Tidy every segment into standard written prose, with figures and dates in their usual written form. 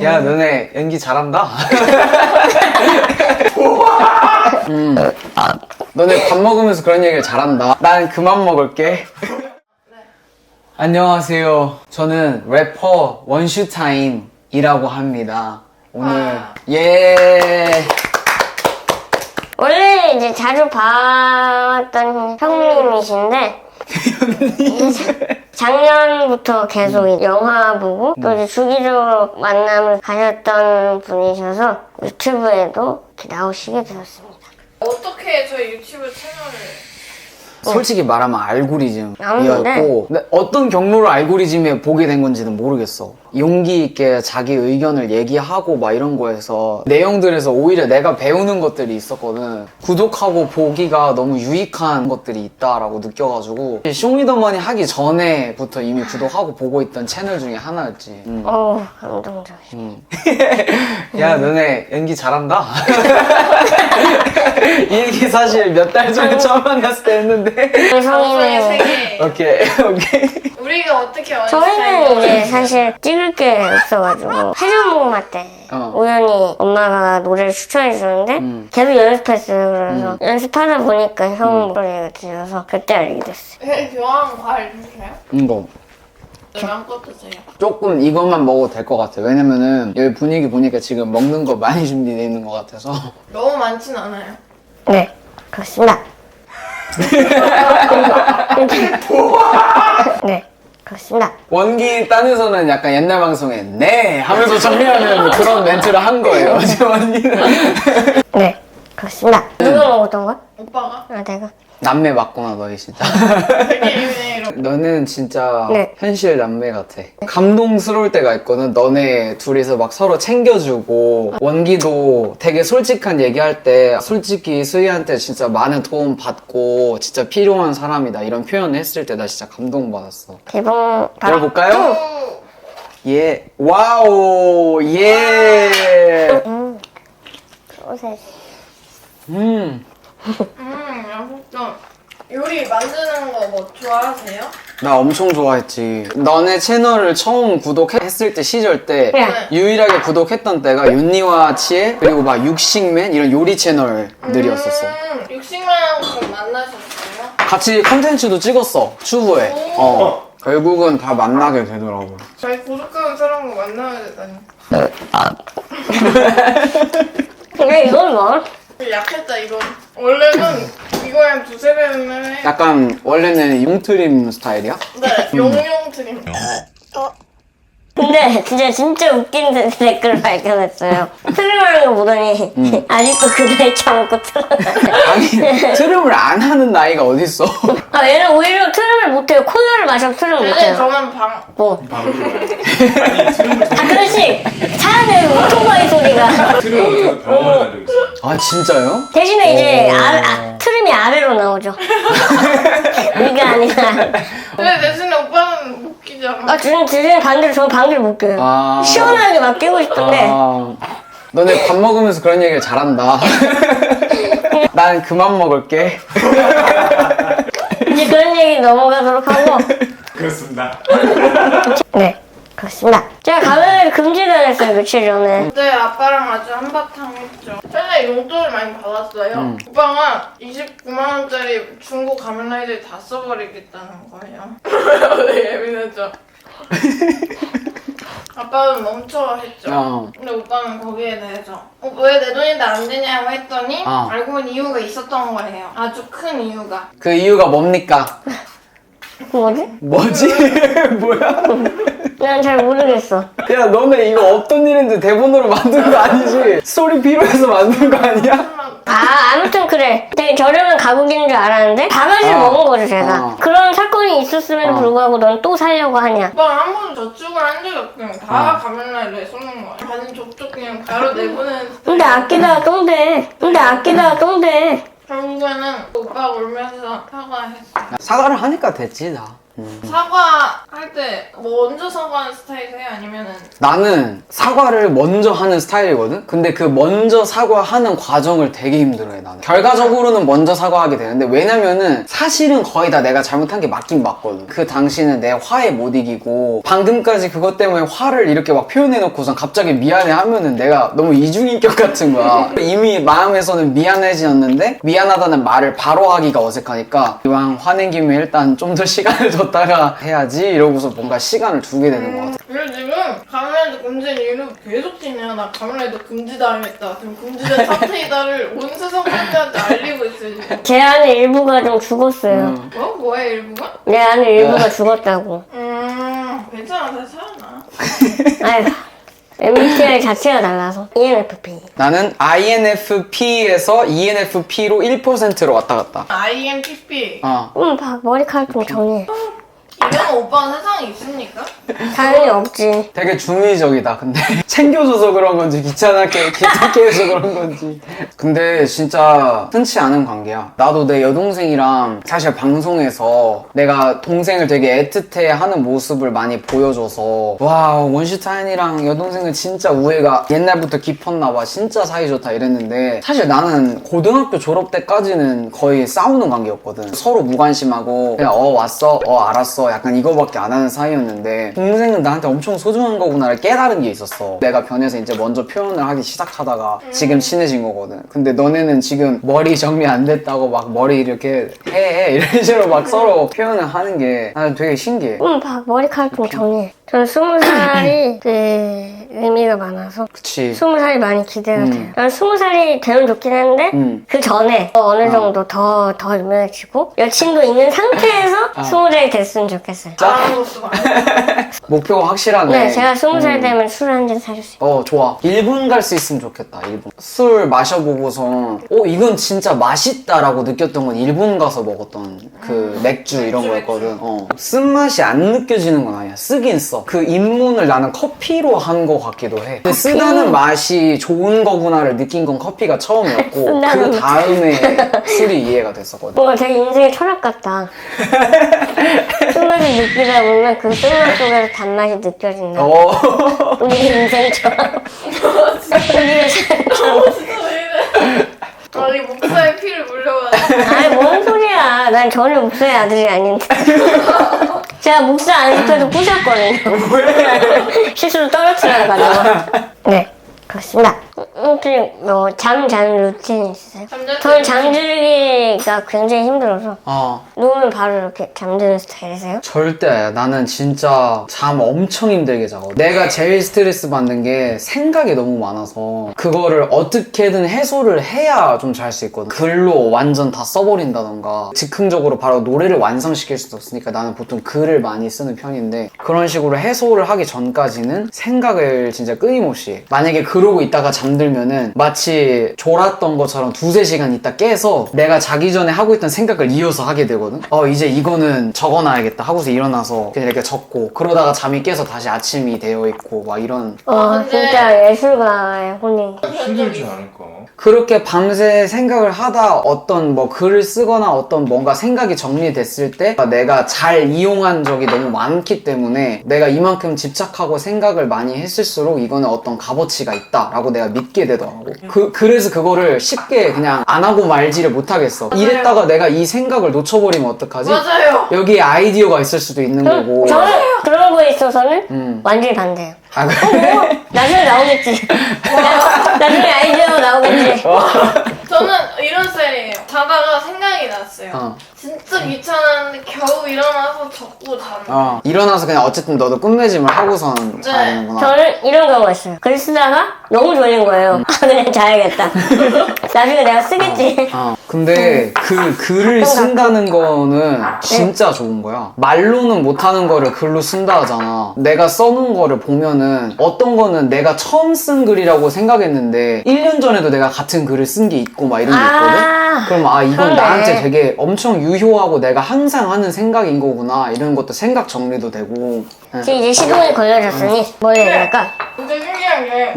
야, 너네 연기 잘한다. 너네 밥 먹으면서 그런 얘기를 잘한다. 난 그만 먹을게. 안녕하세요. 저는 래퍼 원슈타임이라고 합니다. 오늘 예. 원래 이제 자주 봐왔던 형님이신데 작년부터 계속 영화 보고 또 이제 주기적으로 만남을 가졌던 분이셔서 유튜브에도 이렇게 나오시게 되었습니다. 어떻게 저희 유튜브 채널을 솔직히 말하면 나오는데. 알고리즘이었고 근데 어떤 경로로 알고리즘에 보게 된 건지는 모르겠어. 용기 있게 자기 의견을 얘기하고 막 이런 거에서 내용들에서 오히려 내가 배우는 것들이 있었거든. 구독하고 보기가 너무 유익한 것들이 있다라고 느껴가지고 쇼미더머니 하기 전에부터 이미 구독하고 보고 있던 채널 중에 하나였지. 감동적이야. 야, 너네 연기 잘한다. 이 얘기 사실 몇 달 전에 처음 만났을 때 했는데. 방송의 성인은 세계 오케이. 우리가 어떻게 저희는 이제 사실 찍을 게 있어가지고 회전목마 때 우연히 엄마가 노래를 추천해 주셨는데 계속 연습했어요. 그래서 연습하다 보니까 형 목소리가 들려서 그때 알게 됐어요. 좋아하는 과일 주세요? 이거 마음껏 드세요. 조금 이것만 먹어도 될 것 같아. 왜냐면은 여기 분위기 보니까 지금 먹는 거 많이 준비되어 있는 것 같아서. 너무 많진 않아요. 네, 그렇습니다. 네, 그렇습니다. 원기 딴에서는 약간 옛날 방송에 네 하면서 정리하는 그런 멘트를 한 거예요. 지금 원기는 네, 그렇습니다. 누가 먹었던 거야? 오빠가 내가. 남매 맞구나 너희 진짜. 되게 예민해 이러고. 너는 진짜 네. 현실 남매 같아. 감동스러울 때가 있거든. 너네 둘이서 막 서로 챙겨주고 원기도 되게 솔직한 얘기할 때 솔직히 수희한테 진짜 많은 도움 받고 진짜 필요한 사람이다 이런 표현을 했을 때 나 진짜 감동받았어. 개봉 열어볼까요? 예. 와우. 예. 옷에 맛있다. 요리 만드는 거 뭐 좋아하세요? 나 엄청 좋아했지. 너네 채널을 처음 구독했을 때 시절 때 네. 유일하게 구독했던 때가 윤니와 치에 그리고 막 육식맨 이런 요리 채널들이었었어. 육식만하고 좀 만나셨어요? 같이 컨텐츠도 찍었어. 추후에. 결국은 다 만나게 되더라고. 저희 구독하는 사람과 만나야 되다니. 근데 이건 뭐? 약했다 이건. 원래는 이거에 두세 배는 해. 약간 원래는 용트림 스타일이야? 네, 용용 트림. 근데 진짜 웃긴 댓글을 발견했어요. 트림하는 거 보더니 아직도 그 나이 처먹고 트림을. 아니 트림을 안 하는 나이가 어딨어. 아 얘는 오히려 트림을 못해요. 콜라를 마셔도 트림을 근데 못해요. 저는 뭐? 아 그렇지. 차라리 오토바이 소리가. 트림을 못해도 병원에 간 적 있어요. 아 진짜요? 대신에 이제 트림이 아래로 나오죠. 위가 아니라. 근데 대신에 오빠는 못 끼잖아. 아 대신 반대로 저는 방귀를 못 껴요. 아. 시원하게 막 끼고 싶은데. 너네 밥 먹으면서 그런 얘기를 잘한다. 난 그만 먹을게. 이제 그런 얘기 넘어가도록 하고. 그렇습니다. 네, 그렇습니다. 제가 가면을 금지당했어요, 며칠 전에. 그때 아빠랑 아주 한바탕 했죠. 최근에 용돈을 많이 받았어요. 오빠가 29만원짜리 중고 가면라이들 다 써버리겠다는 거예요. 되게 예민했죠. 아빠는 멈춰 했죠. 근데 오빠는 거기에 대해서 왜 내 돈인데 안 되냐고 했더니 알고 보니 이유가 있었던 거예요. 아주 큰 이유가. 그 이유가 뭡니까? 뭐지? 뭐지? 뭐야? 난 잘 모르겠어. 야 너네 이거 없던 일인데 대본으로 만든 거 아니지? 스토리 필요해서 만든 거 아니야? 아무튼 그래. 되게 저렴한 가격인 줄 알았는데 바가지를 먹은 거죠, 제가. 그런 사건이 있었음에도 불구하고 넌 또 살려고 하냐. 오빠는 한 번도 저축을 한 적이 없고 다 가면라이드에 쏘는 거야. 받은 족족 그냥 바로 내보내는 근데 아끼다가 똥돼. 결국에는 오빠가 울면서 사과했어. 사과를 하니까 됐지 나. 사과할 때 먼저 사과하는 스타일이세요? 아니면은 나는 사과를 먼저 하는 스타일이거든? 근데 그 먼저 사과하는 과정을 되게 힘들어해, 나는. 결과적으로는 먼저 사과하게 되는데, 왜냐면은 사실은 거의 다 내가 잘못한 게 맞긴 맞거든. 그 당시는 내 화에 못 이기고, 방금까지 그것 때문에 화를 이렇게 막 표현해놓고선 갑자기 미안해 하면은 내가 너무 이중인격 같은 거야. 이미 마음에서는 미안해지었는데, 미안하다는 말을 바로 하기가 어색하니까, 이왕 화낸 김에 일단 좀 더 시간을 뒀다가 해야지 이러고서 뭔가 시간을 두게 되는 것 같아. 그리고 지금 가면라이더 금지는 이유로 계속 찍냐. 나 가면라이더 금지당했다. 지금 금지된 사태이다를 온 세상 사람들한테 알리고 있어요 지금. 제 안에 일부가 좀 죽었어요. 뭐? 뭐야 일부가? 내 안에 일부가 죽었다고. 괜찮아 다시 살아나. 아휴. MBTI 자체가 달라서 ENFP. 나는 INFP에서 ENFP로 1%로 왔다 갔다. INTP. 머리카락 좀 정해. 이런 오빠는 세상에 있습니까? 당연히 없지. 되게 중의적이다, 근데. 챙겨줘서 그런 건지, 귀찮게 해서 그런 건지. 근데 진짜 흔치 않은 관계야. 나도 내 여동생이랑 사실 방송에서 내가 동생을 되게 애틋해 하는 모습을 많이 보여줘서, 와, 원슈타인이랑 여동생은 진짜 우애가 옛날부터 깊었나봐. 진짜 사이좋다 이랬는데, 사실 나는 고등학교 졸업 때까지는 거의 싸우는 관계였거든. 서로 무관심하고, 그냥 왔어? 알았어. 약간 이거밖에 안 하는 사이였는데 동생은 나한테 엄청 소중한 거구나를 깨달은 게 있었어. 내가 변해서 이제 먼저 표현을 하기 시작하다가 지금 친해진 거거든. 근데 너네는 지금 머리 정리 안 됐다고 막 머리 이렇게 해 이런 식으로 막 서로 표현을 하는 게 나는 되게 신기해. 머리카락 좀 정해. 저는 20살이 의미가 많아서 그치. 20살이 많이 기대가 돼요. 난 20살이 되면 좋긴 한데 그 전에 어느 정도 더 유명해지고 여친도 있는 상태에서 20살이 됐으면 좋겠어요. 목표가 확실하네. 네, 제가 20살 되면 술 한 잔 사줄 수 있어요. 좋아. 일본 갈 수 있으면 좋겠다. 일본. 술 마셔보고선 이건 진짜 맛있다라고 느꼈던 건 일본 가서 먹었던 그 맥주 이런 거였거든. 쓴맛이 안 느껴지는 건 아니야. 쓰긴 써. 그 입문을 나는 커피로 한 거 같기도 해. 근데 쓰다는 맛이 좋은 거구나를 느낀 건 커피가 처음이었고 그 다음에 술이 이해가 됐었거든. 뭔가 되게 인생의 철학 같다. 쓴맛을 느끼다 보면 그 쓴맛 속에서 단맛이 느껴진다. 우리 인생처럼. 우리의 삶처럼. 아니 목사의 피를 물려가지고. 아이 뭔 소리야. 난 전혀 목사의 아들이 아닌데. 제가 목사 안 시켜도 부셨거든요. 왜? 실수로 떨어뜨려가지고. 네, 그렇습니다. 혹시 잠 자는 루틴 있으세요? 저는 잠들기가 굉장히 힘들어서 누우면 바로 이렇게 잠드는 스타일이세요? 절대. 나는 진짜 잠 엄청 힘들게 자고. 내가 제일 스트레스 받는 게 생각이 너무 많아서 그거를 어떻게든 해소를 해야 좀 잘 수 있거든. 글로 완전 다 써버린다던가 즉흥적으로 바로 노래를 완성시킬 수도 없으니까 나는 보통 글을 많이 쓰는 편인데 그런 식으로 해소를 하기 전까지는 생각을 진짜 끊임없이 만약에 그러고 있다가 잠들면은 마치 졸았던 것처럼 2-3시간 있다 깨서 내가 자기 전에 하고 있던 생각을 이어서 하게 되거든. 이제 이거는 적어놔야겠다 하고서 일어나서 그냥 이렇게 적고 그러다가 잠이 깨서 다시 아침이 되어 있고 막 이런. 근데 진짜 예술가의 혼이. 힘들지 않을까? 그렇게 밤새 생각을 하다 어떤 글을 쓰거나 어떤 뭔가 생각이 정리됐을 때 내가 잘 이용한 적이 너무 많기 때문에 내가 이만큼 집착하고 생각을 많이 했을수록 이거는 어떤 값어치가 있다라고 내가 믿게 되더라고. 그래서 그거를 쉽게 그냥 안 하고 말지를 못하겠어. 이랬다가 내가 이 생각을 놓쳐버리면 어떡하지? 맞아요. 여기에 아이디어가 있을 수도 있는 거고. 저는 그런 거에 있어서는 완전히 반대예요. 그래? 나중에 나오겠지. 나중에 아이디어가 나오겠지. 저는 이런 스타일이에요. 자다가 생각이 났어요. 진짜 귀찮았는데 겨우 일어나서 적고 자는. 일어나서 그냥 어쨌든 너도 끝맺음을 하고선 자야 되는구나. 저는 이런 경우가 있어요. 글 쓰다가 너무 졸린 거예요. 그냥 자야겠다. 나중에 내가 쓰겠지. 근데 그 글을 쓴다는 거는 진짜 좋은 거야. 말로는 못하는 거를 글로 쓴다 하잖아. 내가 써놓은 거를 보면은 어떤 거는 내가 처음 쓴 글이라고 생각했는데 1년 전에도 내가 같은 글을 쓴 게 있고 막 이런 게 있거든? 그럼 이건 그러네. 나한테 되게 엄청 유효하고 내가 항상 하는 생각인 거구나 이런 것도 생각 정리도 되고. 이제 시동이 걸려졌으니 뭘 얘기할까? 근데 신기한 게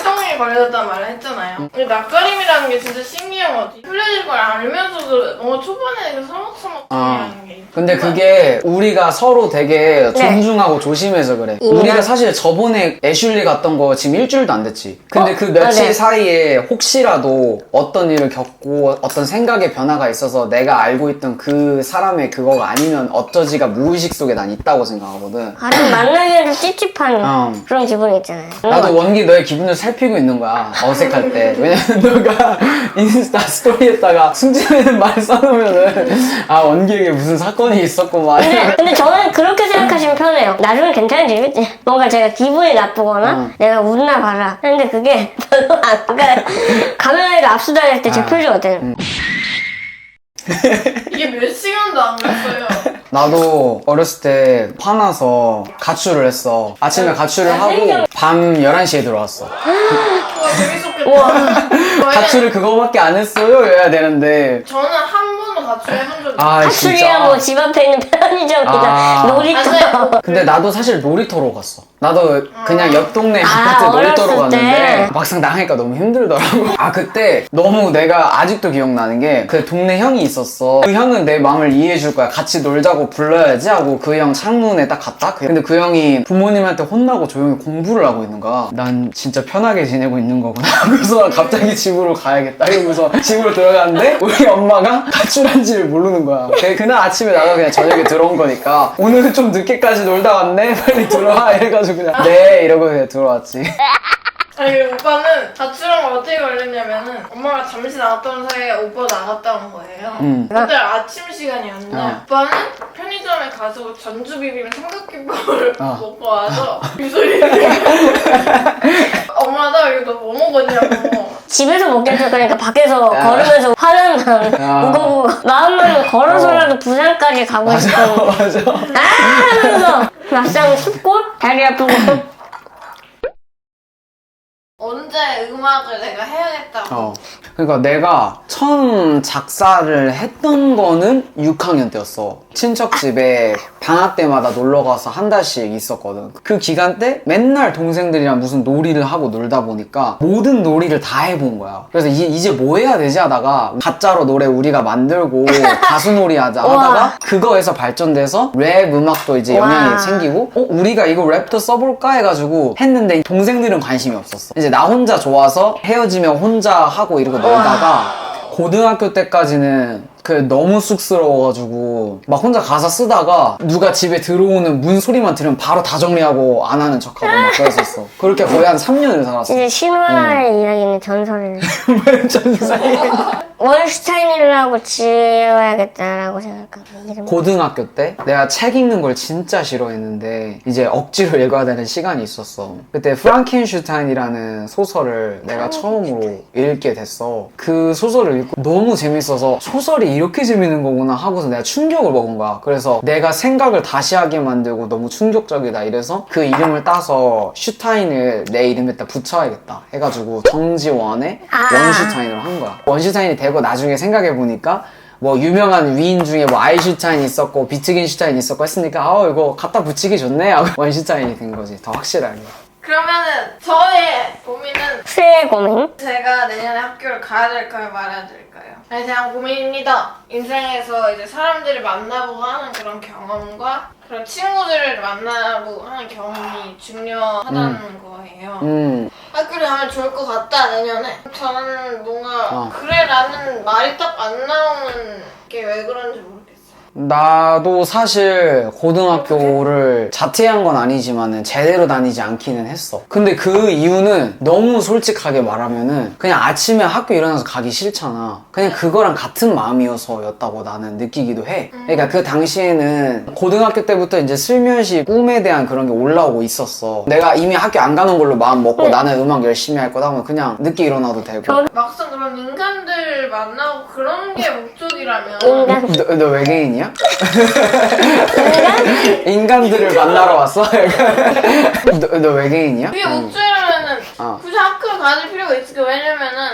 치동이 걸렸단 말을 했잖아요. 근데 낯가림이라는 게 진짜 신기한 것 같아요. 흘려질 걸 알면서도 너무 초반에 그 서먹서먹함이라는 게. 근데 그게 우리가 서로 되게 존중하고 조심해서 그래. 우리가 사실 저번에 애슐리 갔던 거 지금 일주일도 안 됐지. 근데 그 며칠 네. 사이에 혹시라도 어떤 일을 겪고 어떤 생각의 변화가 있어서 내가 알고 있던 그 사람의 그거가 아니면 어쩌지가 무의식 속에 난 있다고 생각하거든. 좀 만나기에도 찝찝한 그런 기분이 있잖아요. 나도 원기 너의 기분을 살피고 있는 거야. 어색할 때. 왜냐면 너가 인스타 스토리에다가 승진이는 말 써놓으면은 아 원기에게 무슨 사건이 있었구만. 근데 저는 그렇게 생각하시면 편해요. 나중에 괜찮아지겠지. 뭔가 제가 기분이 나쁘거나 내가 웃나 봐라. 근데 그게 별로 안 가요. 카메라가 압수당할 때 제 표정 어때요? 이게 몇 시간도 안 갔어요. 나도 어렸을 때 화나서 가출을 했어. 아침에 가출을 하고 밤 11시에 들어왔어. 그거 재밌었겠다. 가출을 그거밖에 안 했어요? 이래야 되는데. 저는 한 번도 가출해본 적이 아, 없어요. 가출이야 뭐 집 앞에 있는 편의점이나 아. 놀이터. 근데 나도 사실 놀이터로 갔어. 나도 그냥 옆 동네 아파트 놀이터로 어렸을 갔는데 때. 막상 나가니까 너무 힘들더라고. 아 그때 너무 내가 아직도 기억나는 게 그 동네 형이 있었어. 그 형은 내 마음을 이해해 줄 거야. 같이 놀자고 불러야지 하고 그 형 창문에 딱 갔다. 근데 그 형이 부모님한테 혼나고 조용히 공부를 하고 있는 거야. 난 진짜 편하게 지내고 있는 거구나. 그래서 갑자기 집으로 가야겠다. 이러고서 집으로 들어갔는데 우리 엄마가 가출한지를 모르는 거야. 그날 아침에 나가 그냥 저녁에 들어온 거니까 오늘은 좀 늦게까지 놀다 왔네. 빨리 들어와. 이래가지고 그냥 네 이러고 그냥 들어왔지. 아니 오빠는 가출한 거 어떻게 걸렸냐면은 엄마가 잠시 나갔던 사이에 오빠 나갔다 온 거예요. 그때 아침 시간이었는데 오빠는 편의점에 가서 전주 비빔 삼각김밥을 먹고 와서 이 소리 엄마 나 이거 너 뭐 먹었냐고. 집에서 먹겠다 그러니까 밖에서 걸으면서 화는 우거우거 마음만은 걸어서라도 부산까지 가고 싶어. 맞아. 하면서 막상 춥고 다리 아프고. 언제 음악을 내가 해야겠다고. 그러니까 내가 처음 작사를 했던 거는 6학년 때였어. 친척 집에 방학 때마다 놀러 가서 한 달씩 있었거든. 그 기간 때 맨날 동생들이랑 무슨 놀이를 하고 놀다 보니까 모든 놀이를 다 해본 거야. 그래서 이제 뭐 해야 되지 하다가 가짜로 노래 우리가 만들고 가수놀이 하자 하다가 그거에서 발전돼서 랩 음악도 이제 영향이 생기고 우리가 이거 랩도 써볼까 해가지고 했는데 동생들은 관심이 없었어. 이제 나 혼자 좋아서 헤어지면 혼자 하고 이러고 놀다가 고등학교 때까지는 너무 쑥스러워가지고 막 혼자 가사 쓰다가 누가 집에 들어오는 문 소리만 들으면 바로 다 정리하고 안 하는 척하고 막 그랬었어. 그렇게 거의 한 3년을 살았어. 이제 신화의 이야기는 전설을. 전사에. 원슈타인이라고 지어야겠다라고 생각하고 이름. 고등학교 때 내가 책 읽는 걸 진짜 싫어했는데 이제 억지로 읽어야 되는 시간이 있었어. 그때 프랑켄슈타인이라는 소설을 내가 처음으로 읽게 됐어. 그 소설을 읽고 너무 재밌어서 소설이 이렇게 재밌는 거구나 하고서 내가 충격을 먹은 거야. 그래서 내가 생각을 다시 하게 만들고 너무 충격적이다 이래서 그 이름을 따서 슈타인을 내 이름에다 붙여야겠다 해가지고 정지원의 원슈타인으로 한 거야. 원슈타인이 되고 나중에 생각해보니까 뭐 유명한 위인 중에 뭐 아인슈타인이 있었고 비트겐슈타인이 있었고 했으니까 이거 갖다 붙이기 좋네 하고 원슈타인이 된 거지. 더 확실하게. 그러면은 저의 고민은 새해 고민? 제가 내년에 학교를 가야 될까요 말아야 될까요? 네, 대한 고민입니다. 인생에서 이제 사람들을 만나보고 하는 그런 경험과 그런 친구들을 만나보고 하는 경험이 중요하다는 거예요. 학교를 가면 좋을 것 같다 내년에. 저는 뭔가 그래라는 말이 딱 안 나오는 게 왜 그런지 모르겠어요. 나도 사실 고등학교를 자퇴한 건 아니지만은 제대로 다니지 않기는 했어. 근데 그 이유는 너무 솔직하게 말하면은 그냥 아침에 학교 일어나서 가기 싫잖아. 그냥 그거랑 같은 마음이어서였다고 나는 느끼기도 해. 그러니까 그 당시에는 고등학교 때부터 이제 슬며시 꿈에 대한 그런 게 올라오고 있었어. 내가 이미 학교 안 가는 걸로 마음 먹고 나는 음악 열심히 할 거다 하면 그냥 늦게 일어나도 되고. 막상 그런 인간들 만나고 그런 게 목적이라면 너 외계인이야? 인간들을 만나러 왔어? 너 외계인이야? 그게 목적이라면은 굳이 학교를 가질 필요가 있을까? 왜냐면은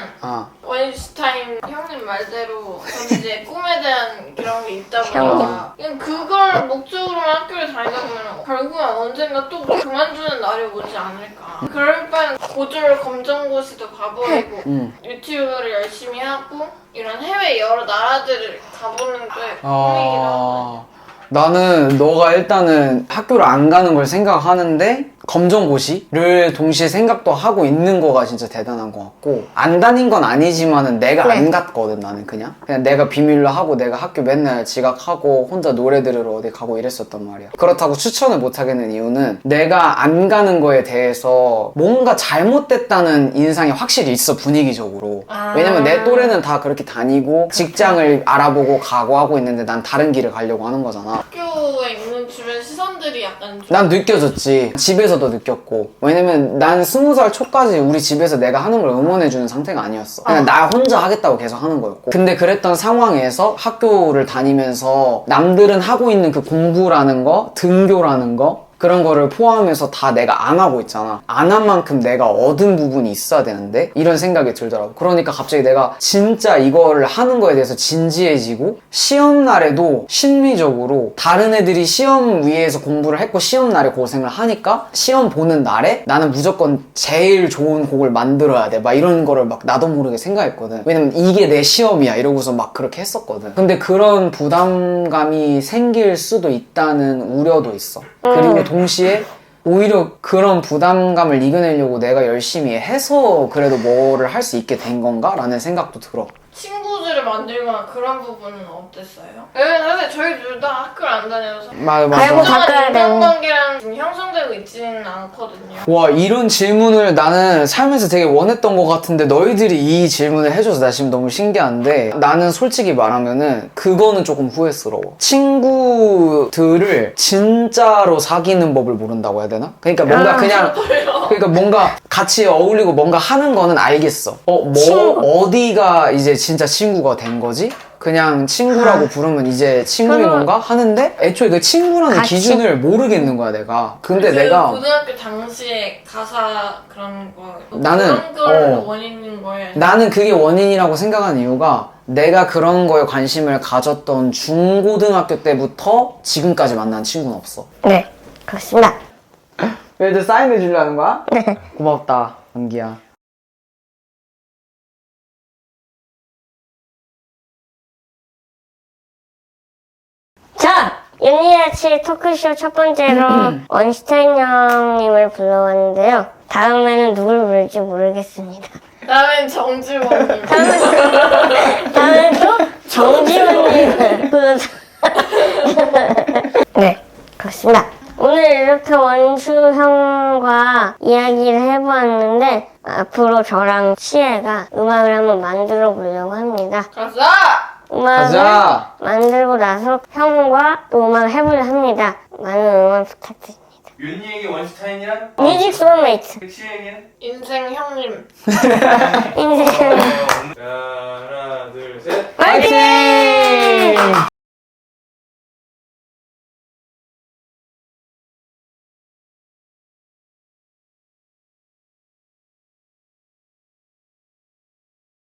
원슈타인 형님 말대로 저는 이제 꿈에 대한 그런 게 있다 보니까 그냥 그걸 목적으로 학교를 다니다 보면 결국엔 언젠가 또 그만두는 날이 오지 않을까. 그럴 바엔 고졸 검정고시도 가버리고 유튜브를 열심히 하고 이런 해외 여러 나라들을 가보는 게 꿈이기도 하고. 나는 너가 일단은 학교를 안 가는 걸 생각하는데 검정고시를 동시에 생각도 하고 있는 거가 진짜 대단한 것 같고, 안 다닌 건 아니지만은 내가 안 갔거든. 나는 그냥 내가 비밀로 하고 내가 학교 맨날 지각하고 혼자 노래 들으러 어디 가고 이랬었단 말이야. 그렇다고 추천을 못 하겠는 이유는 내가 안 가는 거에 대해서 뭔가 잘못됐다는 인상이 확실히 있어, 분위기적으로. 왜냐면 내 또래는 다 그렇게 다니고 직장을 알아보고 가고 하고 있는데 난 다른 길을 가려고 하는 거잖아. 학교에 있는 주변 시선들이 약간 좀 난 느껴졌지. 집에서도 느꼈고. 왜냐면 난 20살 초까지 우리 집에서 내가 하는 걸 응원해주는 상태가 아니었어. 그냥 나 혼자 하겠다고 계속 하는 거였고. 근데 그랬던 상황에서 학교를 다니면서 남들은 하고 있는 그 공부라는 거, 등교라는 거, 그런 거를 포함해서 다 내가 안 하고 있잖아. 안 한 만큼 내가 얻은 부분이 있어야 되는데 이런 생각이 들더라고. 그러니까 갑자기 내가 진짜 이거를 하는 거에 대해서 진지해지고, 시험 날에도 심리적으로 다른 애들이 시험 위에서 공부를 했고 시험 날에 고생을 하니까 시험 보는 날에 나는 무조건 제일 좋은 곡을 만들어야 돼, 막 이런 거를 막 나도 모르게 생각했거든. 왜냐면 이게 내 시험이야 이러고서 막 그렇게 했었거든. 근데 그런 부담감이 생길 수도 있다는 우려도 있어. 그리고 동시에 오히려 그런 부담감을 이겨내려고 내가 열심히 해서 그래도 뭐를 할 수 있게 된 건가? 라는 생각도 들어. 친구들을 만들거나 그런 부분은 어땠어요? 왜냐면 사실 저희 둘 다 학교를 안 다녀서 맞아. 알고 바꿔야 되는. 인간관계랑 지금 형성되고 있지는 않거든요. 와, 이런 질문을 나는 살면서 되게 원했던 것 같은데 너희들이 이 질문을 해줘서 나 지금 너무 신기한데, 나는 솔직히 말하면은 그거는 조금 후회스러워. 친구들을 진짜로 사귀는 법을 모른다고 해야 되나? 그러니까 뭔가 그러니까 뭔가 같이 어울리고 뭔가 하는 거는 알겠어. 어디가 이제 진짜 친구가 된 거지? 그냥 친구라고 부르면 이제 친구인 건가? 하는데 애초에 그 친구라는 같이? 기준을 모르겠는 거야, 내가. 근데 그 내가 고등학교 당시에 가사 그런 거 나는, 그런 걸 원인인 거예요. 나는 그게 원인이라고 생각하는 이유가 내가 그런 거에 관심을 가졌던 중고등학교 때부터 지금까지 만난 친구는 없어. 네, 그렇습니다. 얘들 사인해 주려는 거야? 네. 고맙다, 은기야. 자, 윤리아치 토크쇼 첫 번째로 원슈타인 형님을 불러왔는데요. 다음에는 누굴 부를지 모르겠습니다. 다음엔 정지원님. 다음엔 또 정지훈님을 불러서. 네, 그렇습니다. 오늘 이렇게 원슈 형과 이야기를 해보았는데, 앞으로 저랑 치애가 음악을 한번 만들어 보려고 합니다. 가자! 음악을 가자! 만들고 나서 형과 또 음악을 해보려 합니다. 많은 응원 부탁드립니다. 윤희에게 원슈타인이란? 뮤직 소울메이트. 치에게는? 인생 형님. 인생 어,